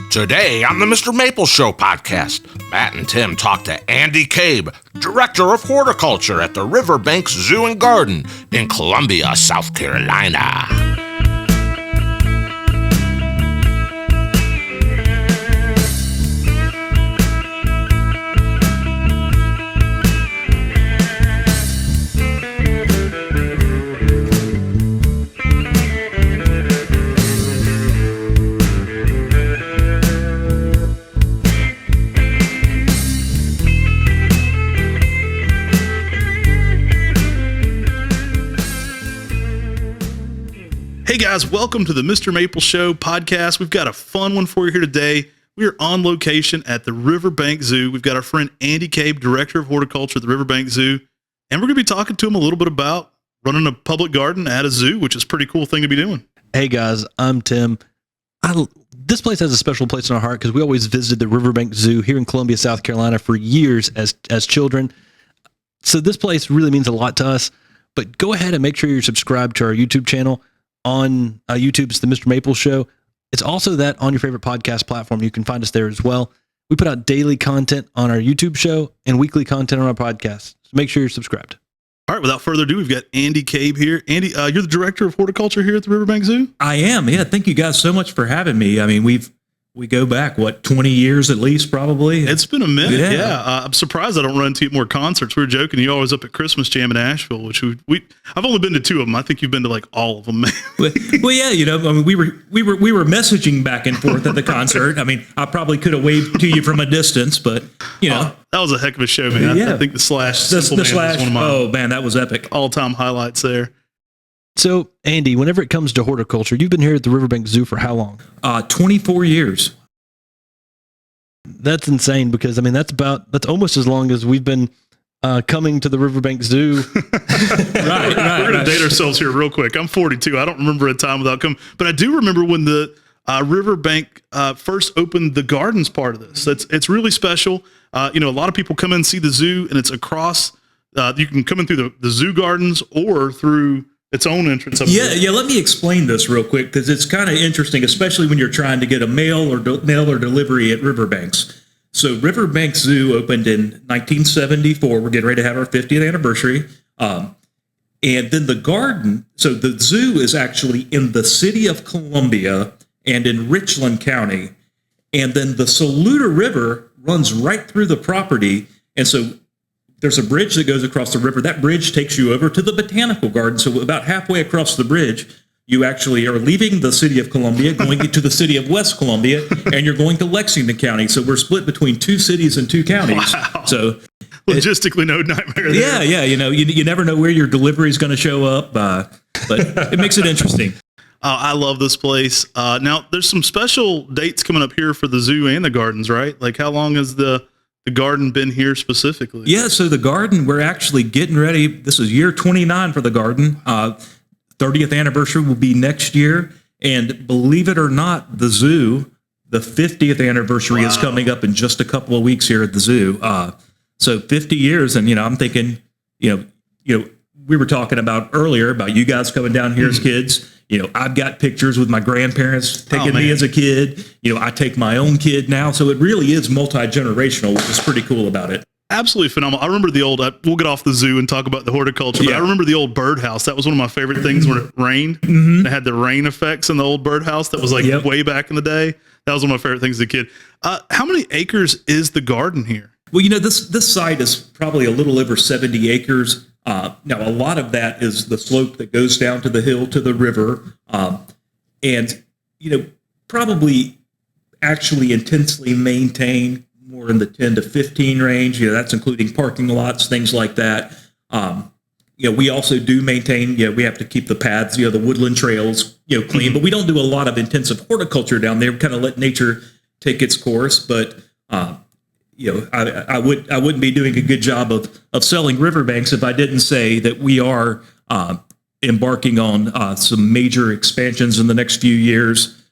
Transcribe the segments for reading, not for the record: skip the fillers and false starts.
Today on the Mr. Maple Show podcast, Matt and Tim talk to Andy Cabe, Director of Horticulture at the Riverbanks Zoo and Garden in Columbia, South Carolina. Hey guys, welcome to the Mr. Maple Show podcast. We've got a fun one for you here today. We are on location at the Riverbank Zoo. We've got our friend Andy Cabe, Director of Horticulture at the Riverbank Zoo, and we're going to be talking to him a little bit about running a public garden at a zoo, which is a pretty cool thing to be doing. Hey guys, I'm Tim. This place has a special place in our heart because we always visited the Riverbank Zoo here in Columbia, South Carolina for years as children. So this place really means a lot to us, but go ahead and make sure you're subscribed to our YouTube channel. On YouTube, it's the Mr. Maple Show. It's also that on your favorite podcast platform. You can find us there as well. We put out daily content on our YouTube show and weekly content on our podcast. So make sure you're subscribed. All right, without further ado, we've got Andy Cabe here. Andy, you're the Director of Horticulture here at the Riverbank Zoo? I am. Yeah, thank you guys so much for having me. I mean, we go back, 20 years at least, probably? It's been a minute, yeah. I'm surprised I don't run into more concerts. We were joking, you're always up at Christmas Jam in Asheville, which I've only been to two of them. I think you've been to like all of them. Well, yeah, I mean, we were messaging back and forth at the concert. I mean, I probably could have waved to you from a distance, but, that was a heck of a show, man. Yeah. I think the Slash was one of my oh, man, that was epic. all-time highlights there. So, Andy, whenever it comes to horticulture, you've been here at the Riverbank Zoo for how long? 24 years. That's insane because, I mean, that's almost as long as we've been coming to the Riverbank Zoo. Right. We're going to date ourselves here real quick. I'm 42. I don't remember a time without coming, but I do remember when the Riverbank first opened the gardens part of this. It's really special. A lot of people come in and see the zoo, and it's across. You can come in through the zoo gardens or through its own entrance. Yeah. Let me explain this real quick because it's kind of interesting, especially when you're trying to get a mail or delivery at Riverbanks. So Riverbanks Zoo opened in 1974. We're getting ready to have our 50th anniversary. And then the garden. So the zoo is actually in the city of Columbia and in Richland County. And then the Saluda River runs right through the property. And so there's a bridge that goes across the river. That bridge takes you over to the botanical garden. So about halfway across the bridge, you actually are leaving the city of Columbia, going to the city of West Columbia, and you're going to Lexington County. So we're split between two cities and two counties. Wow. So logistically, no nightmare there. Yeah. You never know where your delivery is going to show up, but it makes it interesting. I love this place. Now, there's some special dates coming up here for the zoo and the gardens, right? Like, how long has the garden been here specifically? Yeah, so the garden, we're actually getting ready. This is year 29 for the garden. 30th anniversary will be next year. And believe it or not, the zoo, the 50th anniversary is coming up in just a couple of weeks here at the zoo. So 50 years, and, I'm thinking, we were talking about earlier about you guys coming down here as kids. I've got pictures with my grandparents taking me as a kid. I take my own kid now. So it really is multi-generational, which is pretty cool about it. Absolutely phenomenal. I remember the old, we'll get off the zoo and talk about the horticulture, but I remember the old birdhouse. That was one of my favorite things when it rained. Mm-hmm. It had the rain effects in the old birdhouse. That was way back in the day. That was one of my favorite things as a kid. How many acres is the garden here? Well, this site is probably a little over 70 acres. Now, a lot of that is the slope that goes down to the hill to the river. And probably actually intensely maintained more in the 10 to 15 range. That's including parking lots, things like that. We also do maintain, we have to keep the paths, the woodland trails, clean, but we don't do a lot of intensive horticulture down there. We kind of let nature take its course. But, I wouldn't be doing a good job of selling Riverbanks if I didn't say that we are embarking on some major expansions in the next few years.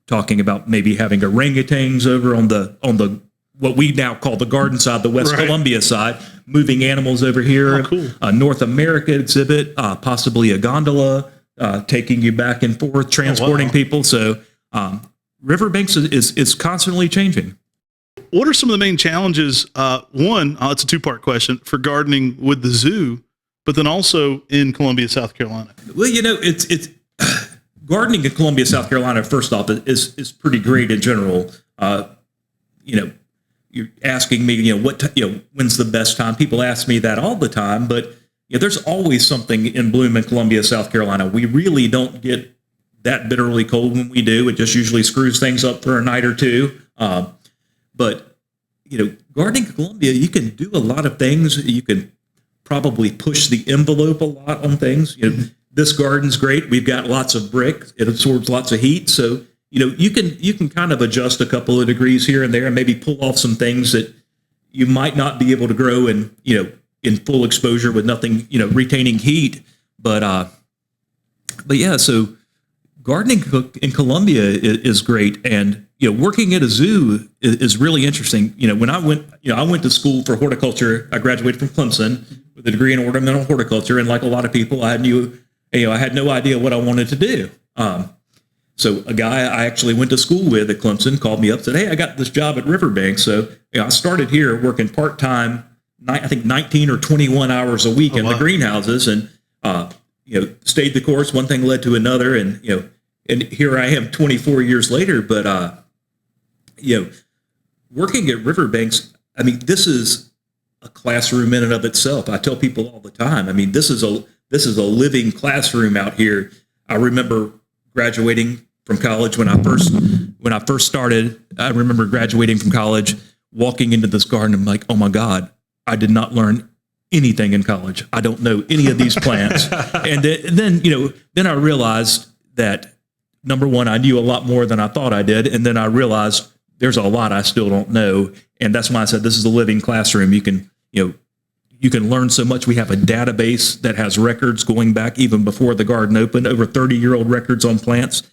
Talking about maybe having orangutans over on the what we now call the garden side, the West Columbia side, moving animals over here. Oh, cool. A North America exhibit, possibly a gondola, taking you back and forth, transporting people. So Riverbanks is constantly changing. What are some of the main challenges? One, it's a two-part question for gardening with the zoo, but then also in Columbia, South Carolina. Well, it's gardening in Columbia, South Carolina. First off, is pretty great in general. You're asking me, when's the best time? People ask me that all the time, but there's always something in bloom in Columbia, South Carolina. We really don't get that bitterly cold when we do. It just usually screws things up for a night or two. But gardening in Columbia, you can do a lot of things. You can probably push the envelope a lot on things. This garden's great. We've got lots of brick. It absorbs lots of heat. So, you can kind of adjust a couple of degrees here and there and maybe pull off some things that you might not be able to grow in full exposure with nothing, retaining heat. But yeah, so gardening in Columbia is great. And, working at a zoo is really interesting. When I went to school for horticulture. I graduated from Clemson with a degree in ornamental horticulture. And like a lot of people, I had no idea what I wanted to do. So a guy I actually went to school with at Clemson called me up and said, "Hey, I got this job at Riverbank." So I started here working part-time, I think 19 or 21 hours a week in the greenhouses, and stayed the course. One thing led to another, and and here I am 24 years later. But working at Riverbanks, this is a classroom in and of itself. I tell people all the time. This is a living classroom out here. I remember graduating from college when I first started. I remember graduating from college, walking into this garden. I'm like, oh my God, I did not learn anything in college. I don't know any of these plants. And then I realized that, number one, I knew a lot more than I thought I did. And then I realized there's a lot I still don't know. And that's why I said this is a living classroom. You can learn so much. We have a database that has records going back even before the garden opened, over 30-year-old records on plants.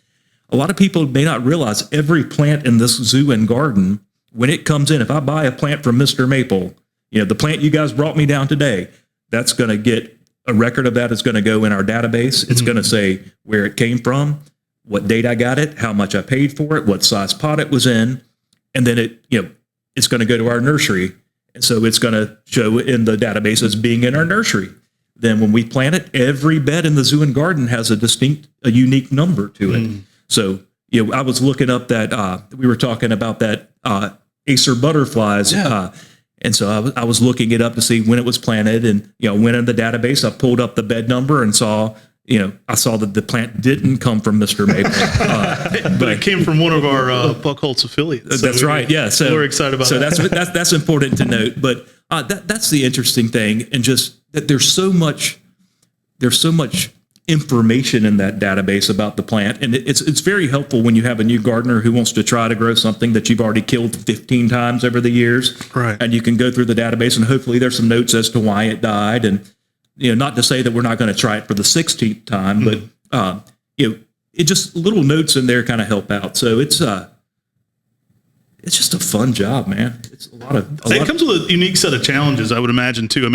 A lot of people may not realize every plant in this zoo and garden, when it comes in, if I buy a plant from MrMaple, the plant you guys brought me down today, that's going to get a record of that. Is going to go in our database. It's going to say where it came from, what date I got it, how much I paid for it, what size pot it was in, and then it's going to go to our nursery. And so it's going to show in the database as being in our nursery. Then when we plant it, every bed in the zoo and garden has a unique number to it. So, I was looking up that, we were talking about that Acer butterflies. Yeah. And so I was looking it up to see when it was planted, and, went in the database, I pulled up the bed number and saw, I saw that the plant didn't come from MrMaple, but it came from one of our Buckholz affiliates. So that's right. Yeah. So we're excited about that. So that's important to note. But that's the interesting thing, and just that there's so much information in that database about the plant, and it's very helpful when you have a new gardener who wants to try to grow something that you've already killed 15 times over the years. Right. And you can go through the database, and hopefully there's some notes as to why it died, and not to say that we're not going to try it for the 16th time, but it just little notes in there kind of help out. So it's just a fun job, man. It's it comes with a unique set of challenges, I would imagine too.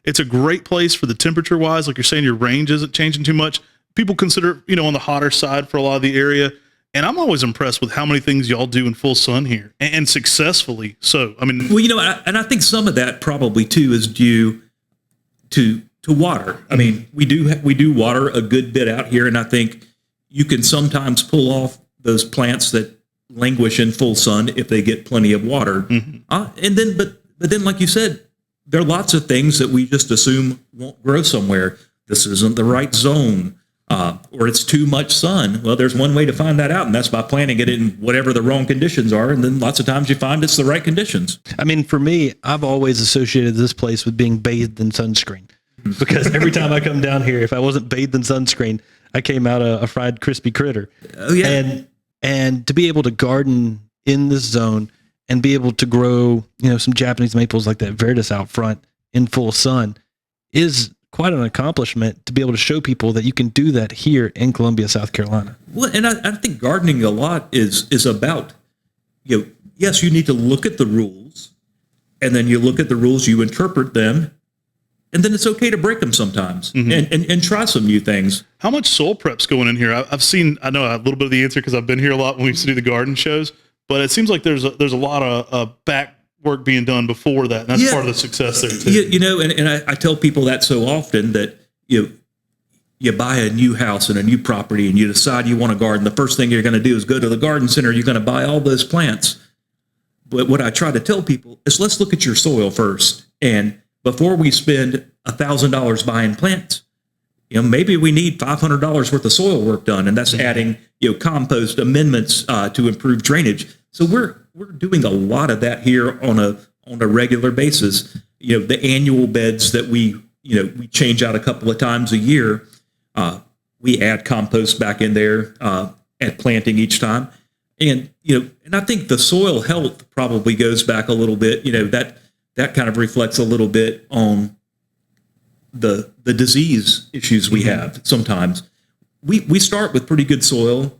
It's a great place for the temperature wise. Like you're saying, your range isn't changing too much. People consider, on the hotter side for a lot of the area. And I'm always impressed with how many things y'all do in full sun here, and successfully. So, well, and I think some of that probably too is due to water. We do water a good bit out here, and I think you can sometimes pull off those plants that languish in full sun if they get plenty of water. But then, like you said, there are lots of things that we just assume won't grow somewhere. This isn't the right zone, or it's too much sun. Well, there's one way to find that out, and that's by planting it in whatever the wrong conditions are. And then lots of times you find it's the right conditions. For me, I've always associated this place with being bathed in sunscreen, because every time I come down here, if I wasn't bathed in sunscreen, I came out a fried crispy critter. Oh yeah. And to be able to garden in this zone and be able to grow, some Japanese maples like that Verdus out front in full sun is quite an accomplishment, to be able to show people that you can do that here in Columbia, South Carolina. Well, and I think gardening a lot is about, yes, you need to look at the rules, and then you look at the rules, you interpret them, and then it's okay to break them sometimes and try some new things. How much soil prep's going in here? I know a little bit of the answer because I've been here a lot when we used to do the garden shows, but it seems like there's a lot of back work being done before that. And that's part of the success there too. And I tell people that so often that, you buy a new house and a new property and you decide you want a garden. The first thing you're going to do is go to the garden center. You're going to buy all those plants. But what I try to tell people is let's look at your soil first. And before we spend $1,000 buying plants, maybe we need $500 worth of soil work done. And that's adding, compost amendments to improve drainage. So we're doing a lot of that here on a regular basis. The annual beds that we change out a couple of times a year. We add compost back in there at planting each time. And, and I think the soil health probably goes back a little bit, that kind of reflects a little bit on the disease issues we have sometimes. We start with pretty good soil,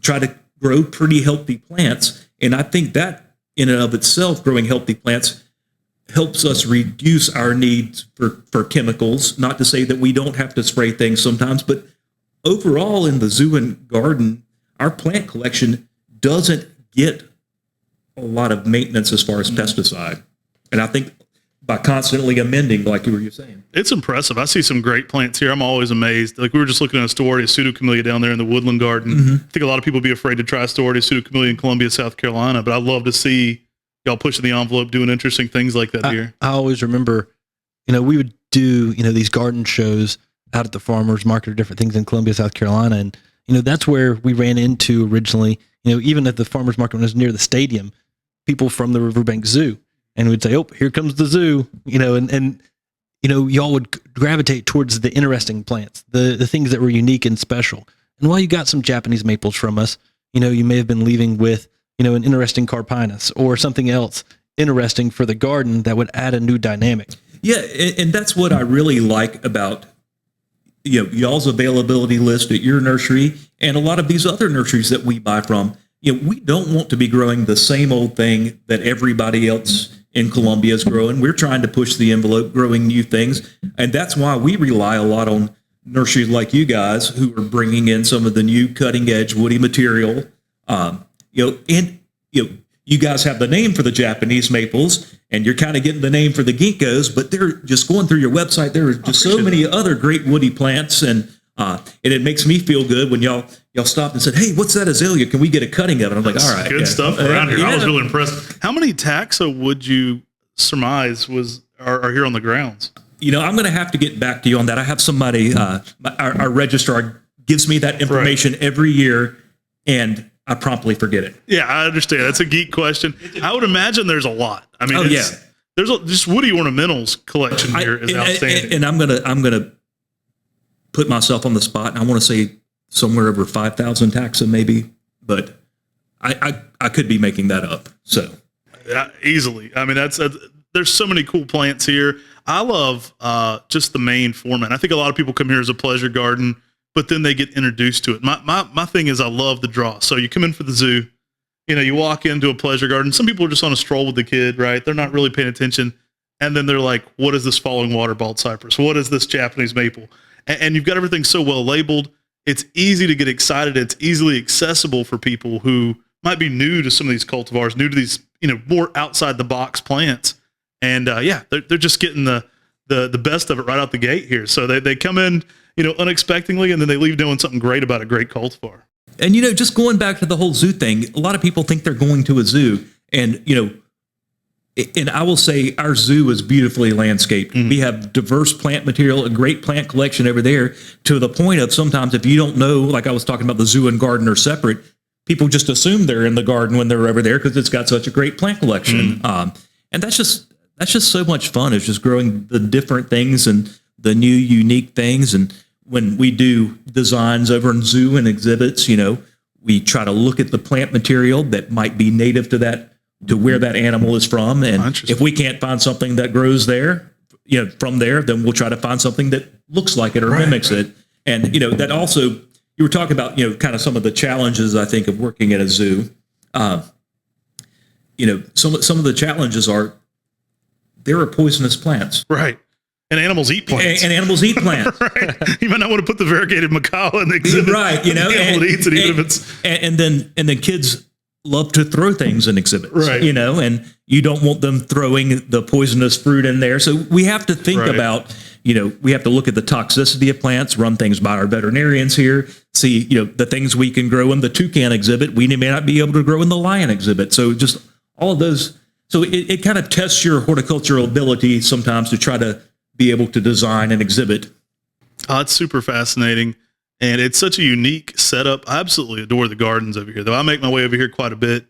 try to grow pretty healthy plants. And I think that in and of itself, growing healthy plants helps us reduce our needs for chemicals. Not to say that we don't have to spray things sometimes, but overall in the zoo and garden, our plant collection doesn't get a lot of maintenance as far as pesticide. And I think by constantly amending, like you were saying. It's impressive. I see some great plants here. I'm always amazed. Like we were just looking at a Storardia pseudocamellia down there in the woodland garden. I think a lot of people would be afraid to try Storardia pseudocamellia in Columbia, South Carolina, but I love to see y'all pushing the envelope, doing interesting things like that here. I always remember, we would do, these garden shows out at the farmers market or different things in Columbia, South Carolina. And, that's where we ran into originally, even at the farmers market when it was near the stadium, people from the Riverbanks Zoo. And we'd say, oh, here comes the zoo, and y'all would gravitate towards the interesting plants, the things that were unique and special. And while you got some Japanese maples from us, you may have been leaving with, an interesting carpinus or something else interesting for the garden that would add a new dynamic. Yeah, and that's what I really like about y'all's availability list at your nursery and a lot of these other nurseries that we buy from. We don't want to be growing the same old thing that everybody else in Columbia is growing. We're trying to push the envelope, growing new things, and that's why we rely a lot on nurseries like you guys who are bringing in some of the new cutting edge woody material. You guys have the name for the Japanese maples, and you're kind of getting the name for the ginkgos, but they're just going through your website. There are just so many other great woody plants, and it makes me feel good when y'all stopped and said, "Hey, what's that azalea? Can we get a cutting of it?" I'm like, "All right, good stuff around here." I was really impressed. How many taxa would you surmise are here on the grounds? I'm going to have to get back to you on that. I have somebody, our registrar gives me that information every year, and I promptly forget it. Yeah, I understand. That's a geek question. I would imagine there's a lot. I mean, there's just woody ornamentals collection here is outstanding. And I'm gonna put myself on the spot, and I want to say somewhere over 5,000 taxa maybe, but I could be making that up. So easily. I mean, there's so many cool plants here. I love just the main format. I think a lot of people come here as a pleasure garden, but then they get introduced to it. My thing is I love the draw. So you come in for the zoo, you walk into a pleasure garden. Some people are just on a stroll with the kid, right? They're not really paying attention. And then they're like, what is this falling water bald cypress? What is this Japanese maple? And you've got everything so well labeled. It's easy to get excited. It's easily accessible for people who might be new to some of these cultivars, new to these, more outside the box plants. And they're just getting the best of it right out the gate here. So they come in, unexpectedly, and then they leave doing something great about a great cultivar. And, just going back to the whole zoo thing, a lot of people think they're going to a zoo. And, and I will say our zoo is beautifully landscaped. We have diverse plant material, a great plant collection over there, to the point of sometimes if you don't know, like I was talking about the zoo and garden are separate, people just assume they're in the garden when they're over there because it's got such a great plant collection. And that's just so much fun. It's just growing the different things and the new unique things. And when we do designs over in zoo and exhibits, we try to look at the plant material that might be native to where that animal is from. And if we can't find something that grows there, from there, then we'll try to find something that looks like it or mimics it. And, that also, you were talking about, kind of some of the challenges, I think, of working at a zoo. Some of the challenges are there are poisonous plants. Right. And animals eat plants. And animals eat plants. Right. You might not want to put the variegated macaw in the exhibit. Right. You know, the animal eats it, even if it's. And then kids love to throw things in exhibits. Right. You know, and you don't want them throwing the poisonous fruit in there. So we have to think about, you know, we have to look at the toxicity of plants, run things by our veterinarians here, see, you know, the things we can grow in the toucan exhibit, we may not be able to grow in the lion exhibit. So just all of those. So it kind of tests your horticultural ability sometimes to try to be able to design an exhibit. Oh, it's super fascinating. And it's such a unique setup. I absolutely adore the gardens over here, though. I make my way over here quite a bit.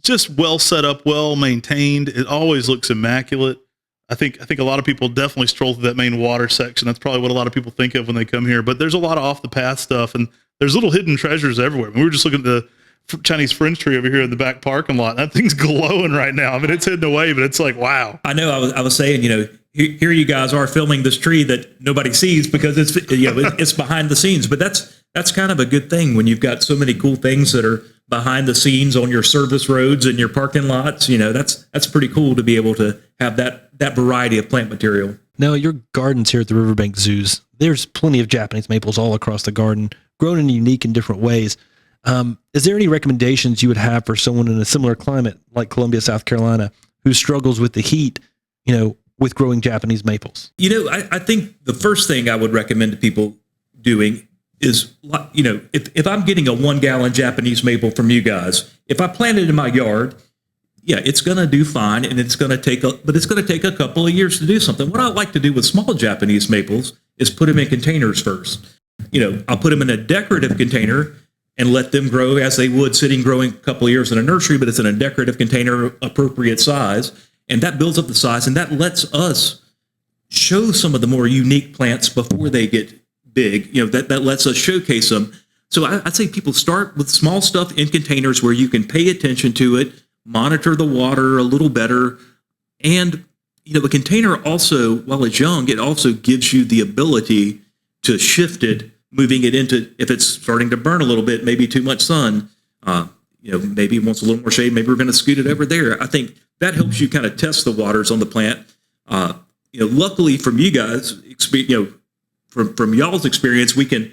Just well set up, well maintained. It always looks immaculate. I think a lot of people definitely stroll through that main water section. That's probably what a lot of people think of when they come here. But there's a lot of off the path stuff, and there's little hidden treasures everywhere. We were just looking at the Chinese fringe tree over here in the back parking lot. That thing's glowing right now. I mean, it's hidden away, but it's like, wow. I know. I was saying, you know, here you guys are filming this tree that nobody sees because it's, you know, it's behind the scenes. But that's kind of a good thing when you've got so many cool things that are behind the scenes on your service roads and your parking lots. You know, that's pretty cool to be able to have that variety of plant material. Now, your gardens here at the Riverbank Zoos, there's plenty of Japanese maples all across the garden, grown in unique and different ways. Is there any recommendations you would have for someone in a similar climate like Columbia, South Carolina, who struggles with the heat, you know, with growing Japanese maples? You know, I think the first thing I would recommend to people doing is, you know, if I'm getting a 1 gallon Japanese maple from you guys, if I plant it in my yard, yeah, it's going to do fine, and it's going to take a couple of years to do something. What I like to do with small Japanese maples is put them in containers first. You know, I'll put them in a decorative container and let them grow as they would sitting growing a couple of years in a nursery, but it's in a decorative container, appropriate size. And that builds up the size, and that lets us show some of the more unique plants before they get big. You know, that lets us showcase them. So I'd say people start with small stuff in containers where you can pay attention to it, monitor the water a little better. And, you know, the container also, while it's young, it also gives you the ability to shift it, moving it into, if it's starting to burn a little bit, maybe too much sun, you know, maybe it wants a little more shade, maybe we're going to scoot it over there. I think that helps you kind of test the waters on the plant. You know, luckily from you guys, you know, from y'all's experience, we can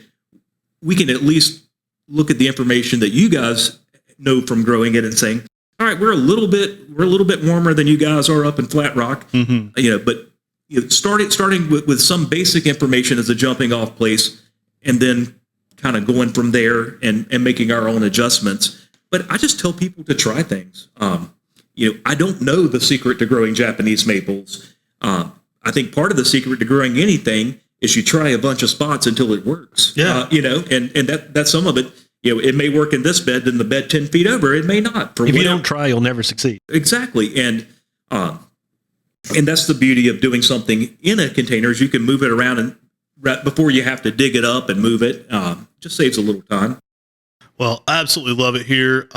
at least look at the information that you guys know from growing it and saying, all right, we're a little bit warmer than you guys are up in Flat Rock. Mm-hmm. You know, but you know, starting with some basic information as a jumping off place, and then kind of going from there and making our own adjustments. But I just tell people to try things. You know, I don't know the secret to growing Japanese maples. I think part of the secret to growing anything is you try a bunch of spots until it works. Yeah. You know, and that's some of it. You know, it may work in this bed, in the bed 10 feet over. It may not. If you don't try, you'll never succeed. Exactly. And that's the beauty of doing something in a container is you can move it around and right before you have to dig it up and move it. Just saves a little time. Well, I absolutely love it here.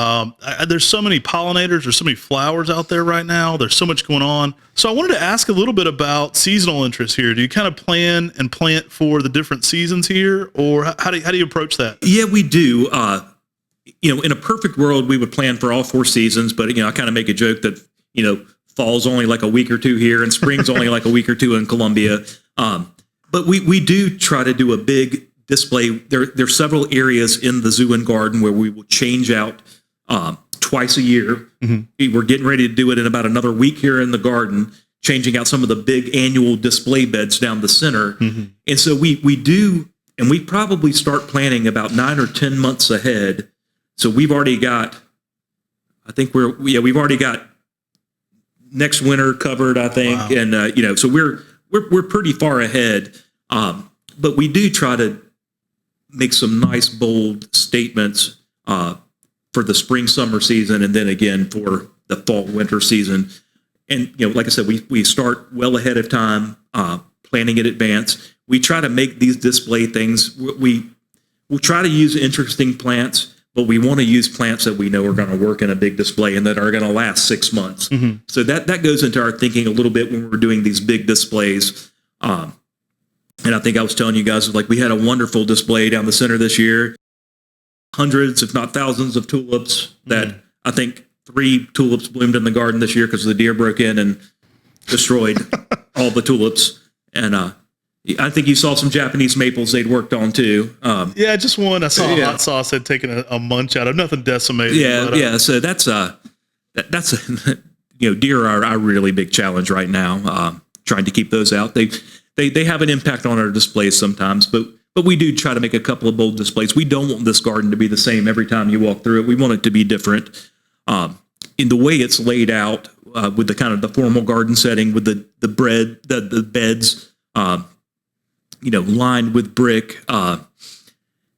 There's so many pollinators. There's so many flowers out there right now. There's so much going on. So I wanted to ask a little bit about seasonal interest here. Do you kind of plan and plant for the different seasons here, or how do you approach that? Yeah, we do. You know, in a perfect world, we would plan for all 4 seasons. But, you know, I kind of make a joke that, you know, fall's only like a week or 2 here and spring's only like a week or 2 in Columbia. But we do try to do a big display. There's several areas in the zoo and garden where we will change out twice a year. Mm-hmm. We're getting ready to do it in about another week here in the garden, changing out some of the big annual display beds down the center. Mm-hmm. And so we do, and we probably start planning about 9 or 10 months ahead. So we've already got, I think we've already got next winter covered, I think. Wow. And, you know, so we're pretty far ahead. But we do try to make some nice, bold statements for the spring, summer season, and then again for the fall, winter season. And, you know, like I said, we start well ahead of time, planning in advance. We try to make these display things. We'll try to use interesting plants, but we want to use plants that we know are going to work in a big display and that are going to last 6 months. Mm-hmm. So that goes into our thinking a little bit when we're doing these big displays. And I think I was telling you guys, like, we had a wonderful display down the center this year. Hundreds, if not thousands, of tulips that I think 3 tulips bloomed in the garden this year because the deer broke in and destroyed all the tulips. And I think you saw some Japanese maples they'd worked on too. Yeah, just one. I saw hot sauce had taken a munch out of, nothing decimated. Yeah. So that's deer are our really big challenge right now. Trying to keep those out. They have an impact on our displays sometimes, but we do try to make a couple of bold displays. We don't want this garden to be the same every time you walk through it. We want it to be different. In the way it's laid out, with the kind of the formal garden setting, with the beds, lined with brick.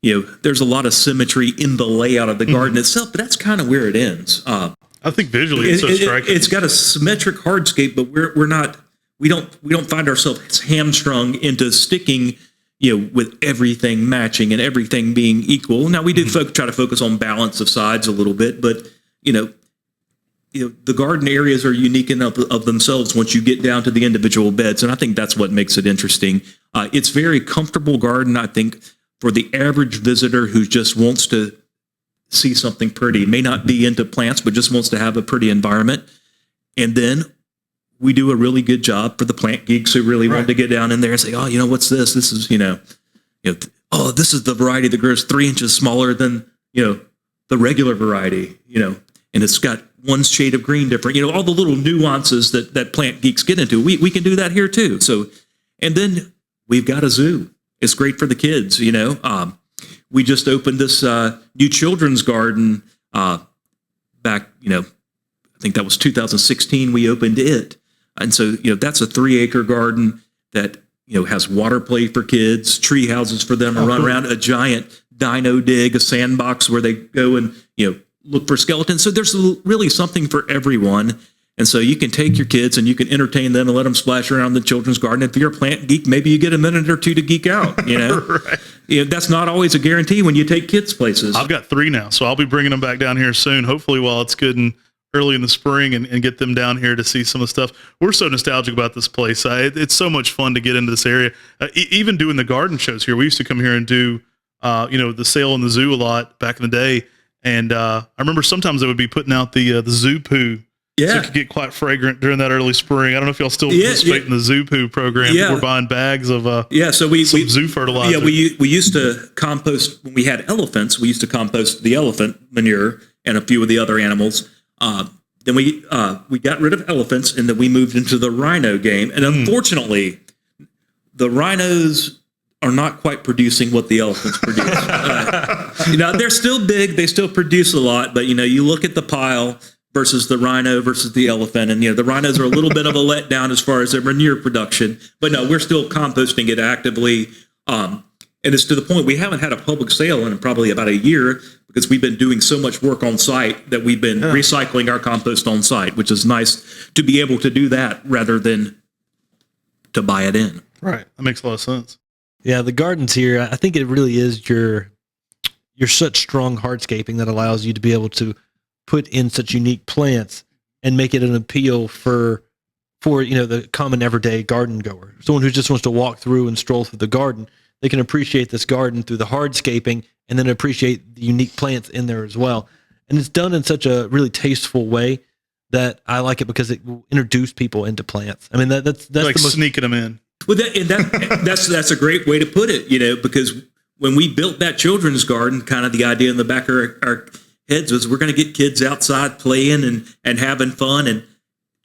There's a lot of symmetry in the layout of the garden itself, but that's kind of where it ends. I think visually it's so striking. It's got a symmetric hardscape, but we don't find ourselves hamstrung into sticking, with everything matching and everything being equal. Now we do try to focus on balance of sides a little bit, but the garden areas are unique enough of themselves once you get down to the individual beds, and I think that's what makes it interesting. It's very comfortable garden, I think, for the average visitor who just wants to see something pretty, may not be into plants, but just wants to have a pretty environment. And then we do a really good job for the plant geeks who really want to get down in there and say, oh, what's this? This is, this is the variety that grows 3 inches smaller than, the regular variety, and it's got one shade of green different, all the little nuances that plant geeks get into. We can do that here too. So, and then we've got a zoo. It's great for the kids, We just opened this new children's garden back, I think that was 2016 we opened it. And so, that's a 3-acre garden that, has water play for kids, tree houses for them to run around, a giant dino dig, a sandbox where they go and, look for skeletons. So there's really something for everyone. And so you can take your kids and you can entertain them and let them splash around the children's garden. If you're a plant geek, maybe you get a minute or two to geek out, Right. That's not always a guarantee when you take kids places. I've got 3 now, so I'll be bringing them back down here soon, hopefully while it's good and early in the spring, and get them down here to see some of the stuff. We're so nostalgic about this place. It's so much fun to get into this area. Even doing the garden shows here. We used to come here and do, the sale in the zoo a lot back in the day. And I remember sometimes they would be putting out the zoo poo. Yeah. So it could get quite fragrant during that early spring. I don't know if y'all still participate in the zoo poo program. Yeah. We're buying bags of so we zoo fertilizer. Yeah, we used to compost when we had elephants. We used to compost the elephant manure and a few of the other animals. Then we got rid of elephants, and then we moved into the rhino game. And unfortunately, the rhinos are not quite producing what the elephants produce. They're still big. They still produce a lot. But, you look at the pile versus the rhino versus the elephant. And, the rhinos are a little bit of a letdown as far as their manure production. But no, we're still composting it actively. And it's to the point we haven't had a public sale in probably about a year because we've been doing so much work on site that we've been recycling our compost on site, which is nice to be able to do that rather than to buy it in. Right. That makes a lot of sense. Yeah, the gardens here, I think it really is your such strong hardscaping that allows you to be able to put in such unique plants and make it an appeal for the common everyday garden goer. Someone who just wants to walk through and stroll through the garden, they can appreciate this garden through the hardscaping and then appreciate the unique plants in there as well. And it's done in such a really tasteful way that I like it because it will introduce people into plants. I mean, that's like the most sneaking them in. Well, that's a great way to put it, because when we built that children's garden, kind of the idea in the back of our heads was we're going to get kids outside playing and having fun and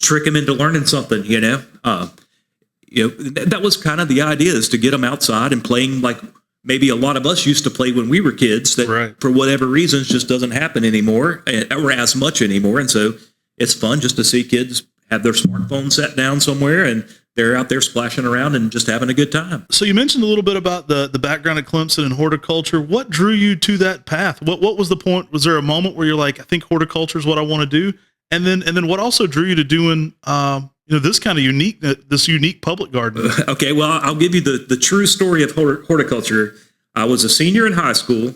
trick them into learning something, that was kind of the idea, is to get them outside and playing like maybe a lot of us used to play when we were kids that for whatever reasons just doesn't happen anymore or as much anymore. And so it's fun just to see kids have their smartphone set down somewhere and they're out there splashing around and just having a good time. So you mentioned a little bit about the background at Clemson and horticulture. What drew you to that path? What was the point? Was there a moment where you're like, I think horticulture is what I want to do? And then what also drew you to doing, this kind of unique public garden? Okay, well, I'll give you the true story of horticulture. I was a senior in high school,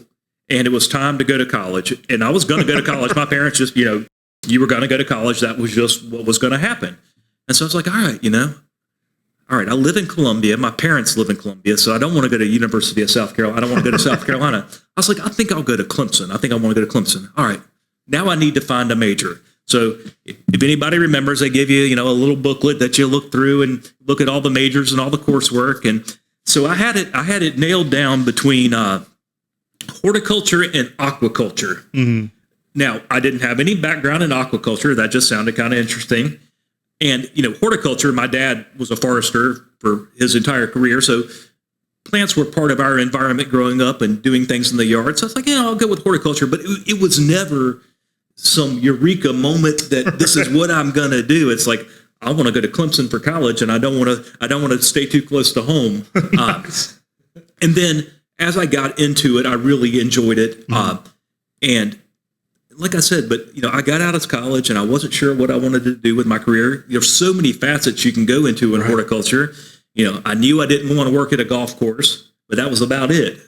and it was time to go to college. And I was going to go to college. My parents just, you were going to go to college. That was just what was going to happen. And so I was like, all right, I live in Columbia. My parents live in Columbia, so I don't want to go to University of South Carolina. I don't want to go to South Carolina. I was like, I think I'll go to Clemson. I think I want to go to Clemson. All right, now I need to find a major. So if anybody remembers, they give you, a little booklet that you look through and look at all the majors and all the coursework. And so I had it nailed down between horticulture and aquaculture. Mm-hmm. Now, I didn't have any background in aquaculture. That just sounded kind of interesting. And, horticulture, my dad was a forester for his entire career. So plants were part of our environment growing up and doing things in the yard. So I was like, I'll go with horticulture. But it was never some eureka moment that this is what I'm going to do. It's like, I want to go to Clemson for college and I don't want to stay too close to home. Nice. And then as I got into it, I really enjoyed it. Mm-hmm. And like I said, but I got out of college and I wasn't sure what I wanted to do with my career. There's so many facets you can go into in horticulture. I knew I didn't want to work at a golf course, but that was about it.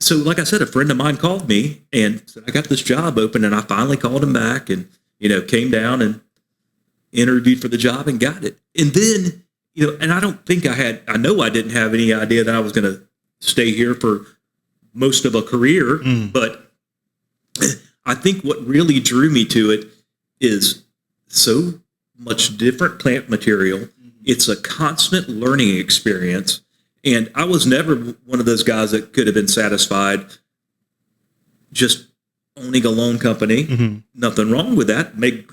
So like I said, a friend of mine called me and said, I got this job open, and I finally called him back and, came down and interviewed for the job and got it. And then, and I don't think I know I didn't have any idea that I was going to stay here for most of a career, but I think what really drew me to it is so much different plant material. It's a constant learning experience. And I was never one of those guys that could have been satisfied just owning a loan company. Mm-hmm. Nothing wrong with that. Make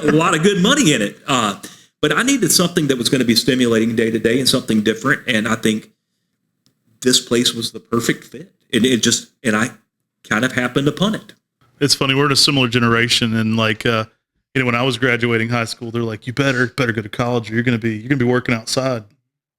a lot of good money in it. But I needed something that was going to be stimulating day to day and something different. And I think this place was the perfect fit. And I kind of happened upon it. It's funny. We're in a similar generation, and when I was graduating high school, they're like, "You better go to college, or you're gonna be working outside."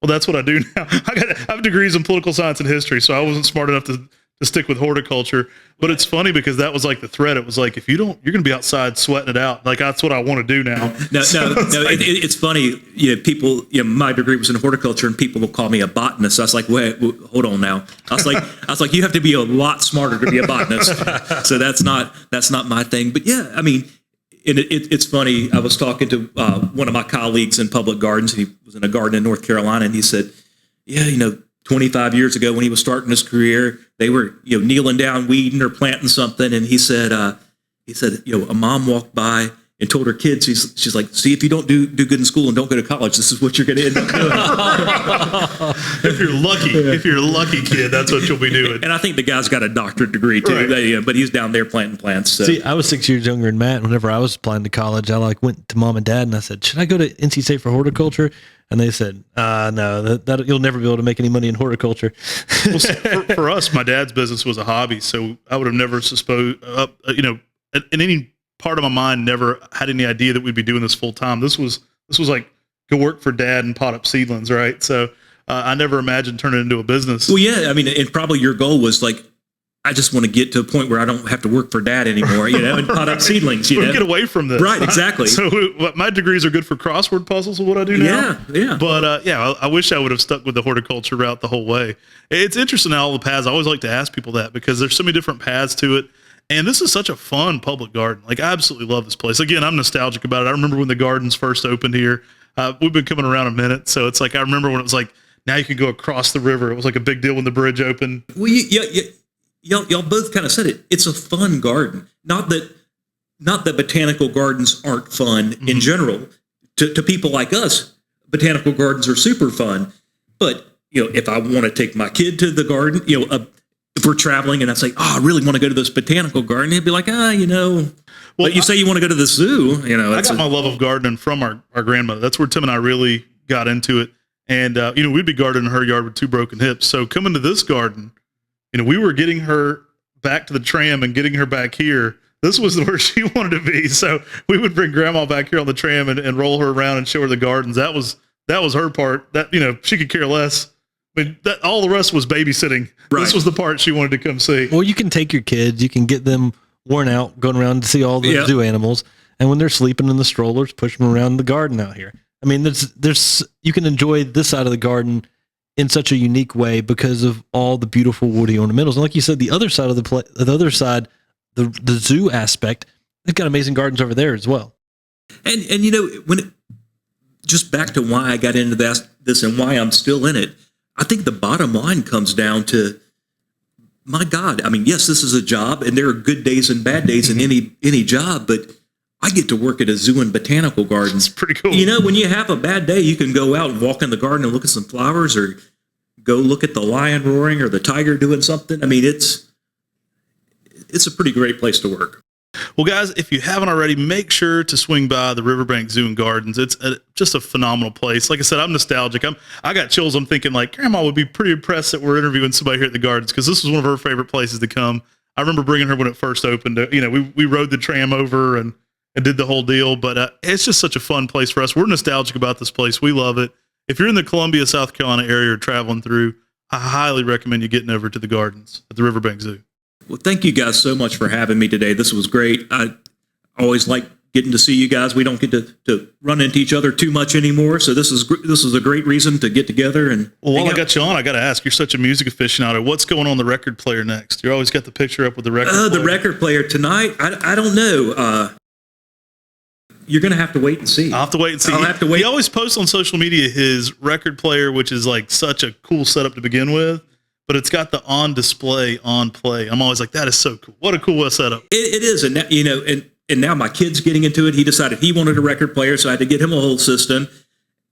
Well, that's what I do now. I have degrees in political science and history, so I wasn't smart enough to stick with horticulture. But it's funny because that was like the thread. It was like, if you don't, you're going to be outside sweating it out. Like, that's what I want to do now. No, it's funny. People, my degree was in horticulture, and people will call me a botanist. I was like, wait, hold on now. I was like, you have to be a lot smarter to be a botanist. So that's not my thing. But yeah, I mean, and it's funny. I was talking to one of my colleagues in public gardens. He was in a garden in North Carolina, and he said, yeah, 25 years ago when he was starting his career, they were, kneeling down, weeding or planting something. And he said, a mom walked by and told her kids, she's like, see, if you don't do good in school and don't go to college, this is what you're going to end up doing. If you're lucky, kid, that's what you'll be doing. And I think the guy's got a doctorate degree too, right. But he's down there planting plants. So. See, I was 6 years younger than Matt. Whenever I was applying to college, I went to mom and dad and I said, should I go to NC State for horticulture? And they said, no, that you'll never be able to make any money in horticulture. Well, for us, my dad's business was a hobby, so I would have never in any part of my mind, never had any idea that we'd be doing this full time. This was like, go work for dad and pot up seedlings, right? So I never imagined turning it into a business. Well, yeah, I mean, and probably your goal was like, I just want to get to a point where I don't have to work for dad anymore, and pot up seedlings. Get away from this. Right, exactly. So my degrees are good for crossword puzzles of what I do now. Yeah. But I wish I would have stuck with the horticulture route the whole way. It's interesting how all the paths, I always like to ask people that because there's so many different paths to it. And this is such a fun public garden. Like, I absolutely love this place. Again, I'm nostalgic about it. I remember when the gardens first opened here. We've been coming around a minute. So it's like, I remember when it was like, now you can go across the river. It was like a big deal when the bridge opened. Well, y'all both kind of said it. It's a fun garden. Not that botanical gardens aren't fun in general. To people like us, botanical gardens are super fun. But, if I want to take my kid to the garden, if we're traveling and I say, I really want to go to this botanical garden, he'd be like, well, but you say you want to go to the zoo, I got my love of gardening from our grandmother. That's where Tim and I really got into it. And, we'd be gardening in her yard with 2 broken hips. So coming to this garden, we were getting her back to the tram and getting her back here. This was where she wanted to be. So we would bring grandma back here on the tram and roll her around and show her the gardens. That was her part. That, she could care less. I mean, all the rest was babysitting. Right. This was the part she wanted to come see. Well, you can take your kids, you can get them worn out, going around to see all the zoo animals. And when they're sleeping in the strollers, push them around the garden out here. I mean, there's you can enjoy this side of the garden in such a unique way because of all the beautiful woody ornamentals. And like you said, the other side of the zoo aspect, they've got amazing gardens over there as well. And just back to why I got into this and why I'm still in it, I think the bottom line comes down to, my God, I mean, yes, this is a job and there are good days and bad days in any job, but I get to work at a zoo and botanical garden. It's pretty cool. You know, when you have a bad day, you can go out and walk in the garden and look at some flowers, or go look at the lion roaring or the tiger doing something. I mean, it's a pretty great place to work. Well, guys, if you haven't already, make sure to swing by the Riverbank Zoo and Gardens. It's just a phenomenal place. Like I said, I'm nostalgic. I got chills. I'm thinking like Grandma would be pretty impressed that we're interviewing somebody here at the Gardens, because this was one of her favorite places to come. I remember bringing her when it first opened. You know, we rode the tram over and did the whole deal. But it's just such a fun place for us. We're nostalgic about this place. We love it. If you're in the Columbia, South Carolina area or traveling through, I highly recommend you getting over to the Gardens at the Riverbank Zoo. Well, thank you guys so much for having me today. This was great. I always like getting to see you guys. We don't get to run into each other too much anymore, so this is a great reason to get together. And well, while I got you on, I got to ask, you're such a music aficionado. What's going on the record player next? You always got the picture up with the record player. The record player tonight, I don't know. You're going to have to wait and see. I'll have to wait and see. I'll have to wait. He always posts on social media his record player, which is like such a cool setup to begin with, but it's got the on display, on play. I'm always like, that is so cool. What a cool setup. It is. And now, you know, and now my kid's getting into it. He decided he wanted a record player, so I had to get him a whole system.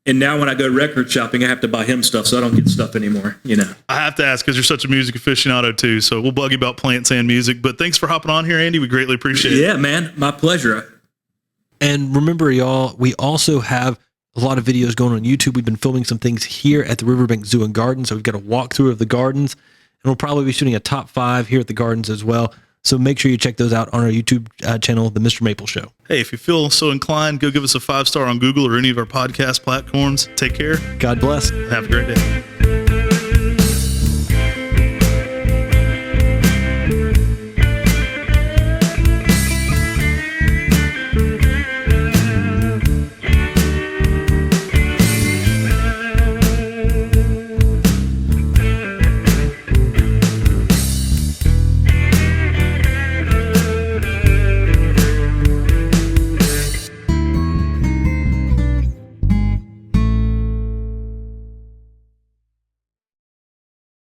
And now when I go record shopping, I have to buy him stuff, so I don't get stuff anymore, you know. I have to ask, because you're such a music aficionado too, so we'll bug you about plants and music. But thanks for hopping on here, Andy. We greatly appreciate it. Yeah, man. My pleasure. And remember, y'all, we also have a lot of videos going on YouTube. We've been filming some things here at the Riverbank Zoo and Gardens. So we've got a walkthrough of the gardens, and we'll probably be shooting a top 5 here at the gardens as well. So make sure you check those out on our YouTube channel, The Mr. Maple Show. Hey, if you feel so inclined, go give us a 5-star on Google or any of our podcast platforms. Take care. God bless. Have a great day.